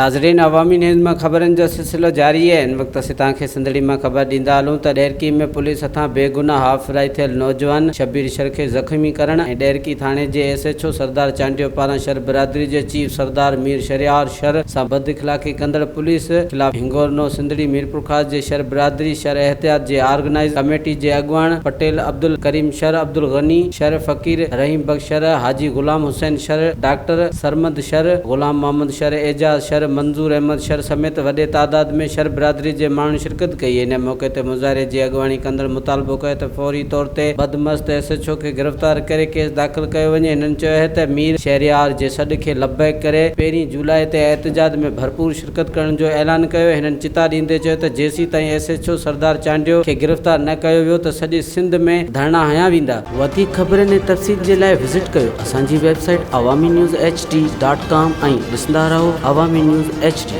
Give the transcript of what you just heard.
नाज़रीन, अवामी न्यूज़ में खबरन जो सिलसिलो जारी है। इन वक्त असीं तव्हांखे सिंधड़ी में खबर ॾींदा हलूं त ॾेरकी में पुलिस हथां बेगुनाह हाफ़राई थियल नौजवान शब्बीर शर खे ज़ख़्मी करण ऐं ॾेरकी थाणे जे SHO सरदार चांडियो पारां शर बिरादरी जे चीफ सरदार मीर शरियार शर सां बद इख़लाक़ी कंदड़ पुलिस ख़िलाफ़ हिंगोरनो सिंधड़ी मीरपुर ख़ास जे शर बिरादरी शर एहतियात जे ऑर्गेनाइज कमेटी जे अॻुवाण पटेल अब्दुल करीम शर, अब्दुल गनी शर, फ़कीर रहीम बख्श शर, हाजी गुलाम हुसैन शर, डॉक्टर सरमद शर, गुलाम मोहम्मद शर, एजाज शर, मंजूर अहमद शर समेत वॾे तादाद में शर बिरादरी जे माण्हू शिरकत कई। इन मौक़े ते मुज़ाहिरे जी अॻुवाणी कंदड़ मुतालबो कयो त फौरी तौर ते बदमस्त SHO खे गिरफ़्तार करे केस दाख़िल कयो वञे। हिननि चयो है त मीर शहरियार जे सॾ खे लबैक करे 1 जुलाई ते एहतजाज में भरपूर शिरकत करण जो ऐलान कयो। हिननि चिता ॾींदे चयो त जेसीं ताईं SHO सरदार चांडियो खे गिरफ़्तार न कयो वियो त सॼे सिंध में धरना हया वेंदा। वधीक ख़बरनि ऐं तफ़सील जे लाइ विज़िट कयो असांजी वेबसाइट awamiNewsHD.com ऐं ॾिसंदा रहो अवामी न्यूज़ HD।